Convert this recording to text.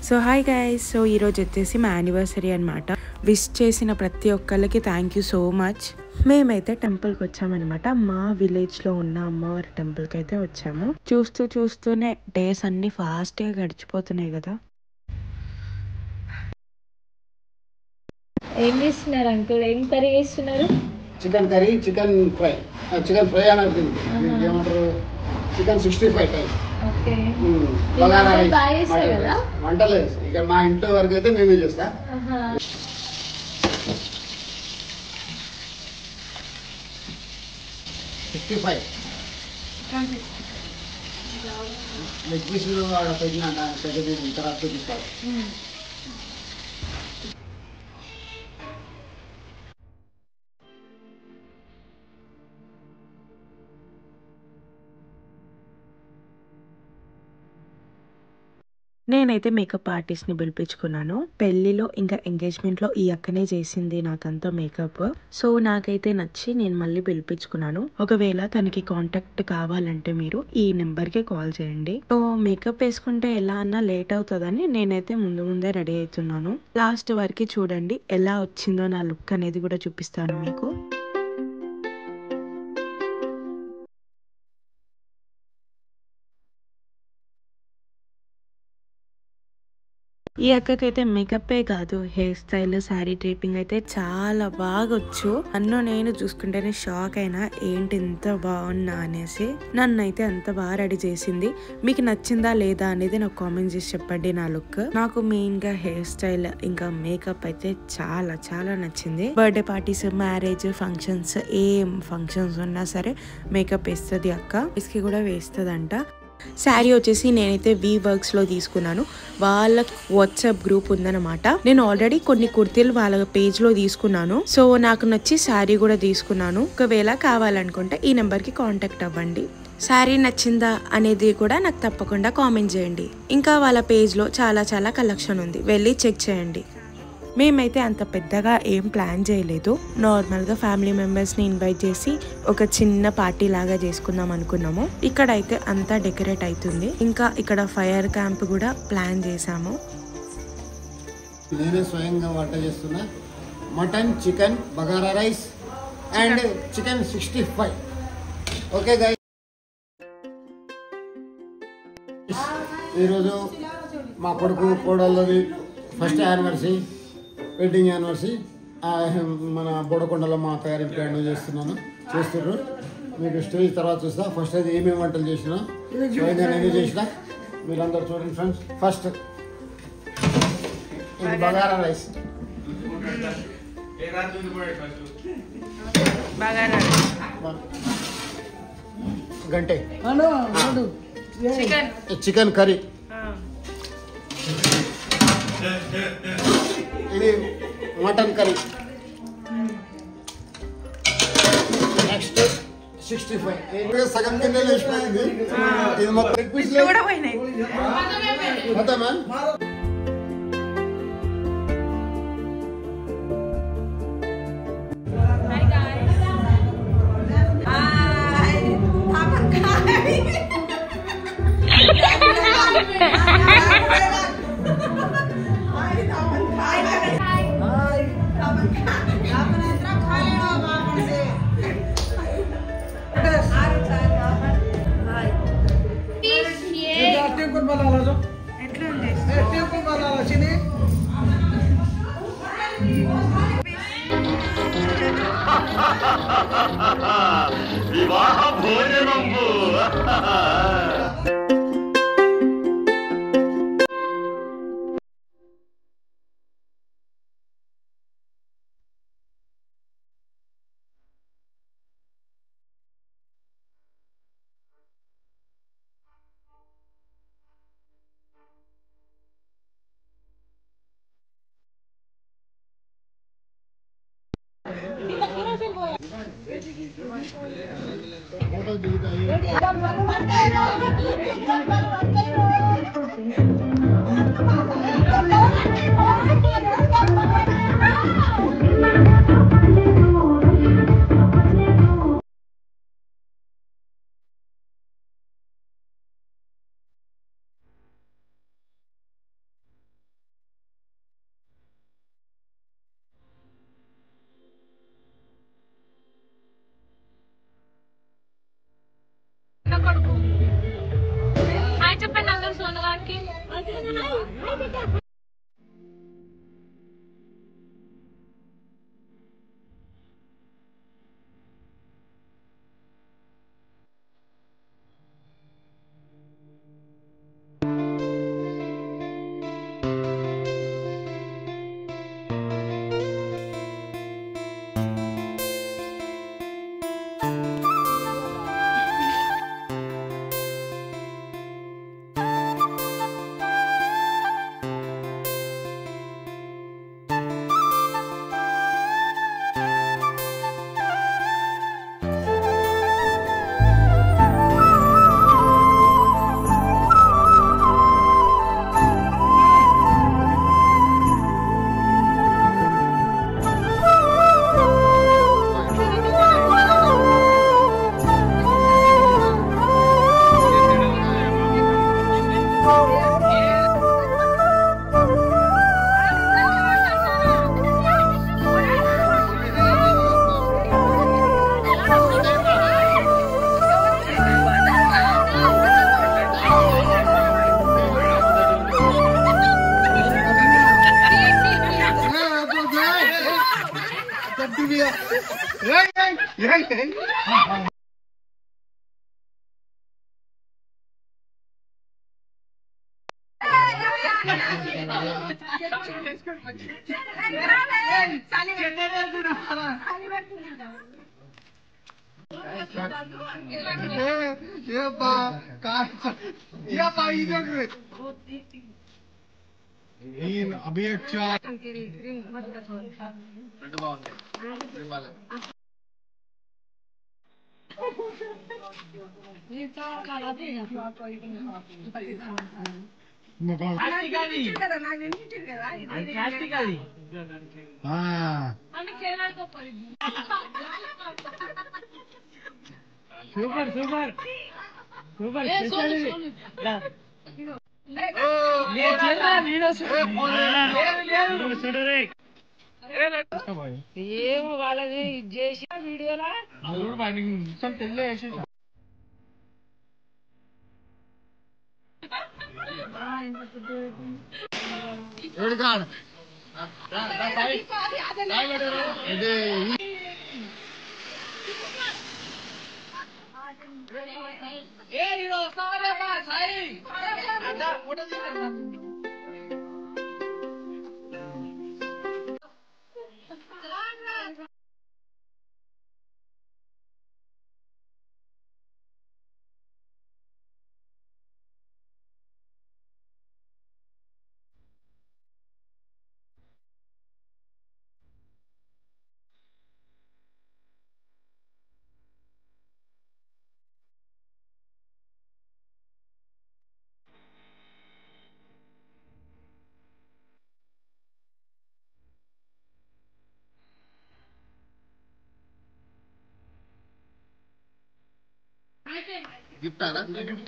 So hi guys, so ఈరోజు వచ్చేసి మా యానివర్సరీ అనమాట. విష్ చేసిన ప్రతి ఒక్కరికి థ్యాంక్ యూ సో మచ్. మేమైతే టెంపుల్కి వచ్చామన్నమాట. మా విలేజ్లో ఉన్న అమ్మవారి టెంపుల్కి అయితే వచ్చాము. చూస్తూనే డేస్ అన్ని ఫాస్ట్గా గడిచిపోతున్నాయి కదా. ఏం చేస్తున్నారు అంకుల్? ఏం కర్రీ చేస్తున్నారు? Chicken curry, chicken fry. Chicken fry అనేది ఏమంటారు, చికెన్ 65 టైప్. ఓకే. వంటలు ఇక మా ఇంట్లో వరకు అయితే మేమే చేస్తా. లెగ్ పీసులు పెట్టిన తర్వాత చూపిస్తారు. నేనైతే మేకప్ ఆర్టిస్ట్ని పిలిపించుకున్నాను. పెళ్ళిలో ఇంకా ఎంగేజ్మెంట్లో ఈ అక్కనే చేసింది నాకంతా మేకప్. సో నాకైతే నచ్చి నేను మళ్ళీ పిలిపించుకున్నాను. ఒకవేళ తనకి కాంటాక్ట్ కావాలంటే మీరు ఈ నెంబర్కి కాల్ చేయండి. సో మేకప్ వేసుకుంటే ఎలా అన్నా లేట్ అవుతుందని నేనైతే ముందే రెడీ అవుతున్నాను. లాస్ట్ వరకు చూడండి, ఎలా వచ్చిందో నా లుక్ అనేది కూడా చూపిస్తాను మీకు. ఈ అక్కకైతే మేకప్పే కాదు, హెయిర్ స్టైల్, శారీ డ్రేపింగ్ అయితే చాలా బాగా వచ్చు. నేను చూసుకుంటేనే షాక్ అయినా, ఏంటి ఇంత బాగున్నా అనేసి. నన్ను అయితే అంత బాగా రెడీ చేసింది. మీకు నచ్చిందా లేదా అనేది నాకు కామెంట్ చేసి చెప్పండి. నా లుక్ నాకు మెయిన్ గా హెయిర్ స్టైల్ ఇంకా మేకప్ అయితే చాలా నచ్చింది. బర్త్డే పార్టీస్, మ్యారేజ్ ఫంక్షన్స్, ఏం ఫంక్షన్స్ ఉన్నా సరే మేకప్ వేస్తుంది అక్క. ఇస్కి కూడా వేస్తుందంట. శారీ వచ్చేసి నేనైతే వి వర్క్స్ లో తీసుకున్నాను. వాళ్ళ వాట్సాప్ గ్రూప్ ఉందన్నమాట. నేను ఆల్రెడీ కొన్ని కుర్తీలు వాళ్ళ పేజ్ లో తీసుకున్నాను. సో నాకు నచ్చి శారీ కూడా తీసుకున్నాను. ఒకవేళ కావాలనుకుంటే ఈ నెంబర్ కి కాంటాక్ట్ అవ్వండి. శారీ నచ్చిందా అనేది కూడా నాకు తప్పకుండా కామెంట్ చేయండి. ఇంకా వాళ్ళ పేజ్ లో చాలా కలెక్షన్ ఉంది, వెళ్ళి చెక్ చేయండి. మేమైతే అంత పెద్దగా ఏం ప్లాన్ చేయలేదు. నార్మల్గా ఫ్యామిలీ మెంబర్స్ని ఇన్వైట్ చేసి ఒక చిన్న పార్టీ లాగా చేసుకుందాం అనుకున్నాము. ఇక్కడ అయితే అంతా డెకరేట్ అవుతుంది. ఇంకా ఇక్కడ ఫైర్ క్యాంప్ కూడా ప్లాన్ చేసాము. నేనే స్వయంగా వంట చేస్తున్నా. Mutton, chicken, bagara rice and chicken 65. Okay guys, ఈరోజు మా కొడుకు కోడళ్ళది ఫస్ట్ యానివర్సరీ, వెడ్డింగ్ యానివర్సరీ. మన బోడకొండలో మా తయారీ చేస్తున్నారు. మీకు స్టేజ్ తర్వాత చూస్తా. ఫస్ట్ అయితే ఏమేమి వంటలు చేసినా స్వయంగా నేనే చేసిన. మీరందరూ చూడండి ఫ్రెండ్స్. ఫస్ట్ ఇది బగారా రైస్. గంటే చికెన్ కర్రీ. ఇది మటన్ కర్రీ. నెక్స్ట్ 65. సగం కింద లేచిపోయింది. ఇది మొత్తం వివాహ భోజనంబు. గిఫ్ట్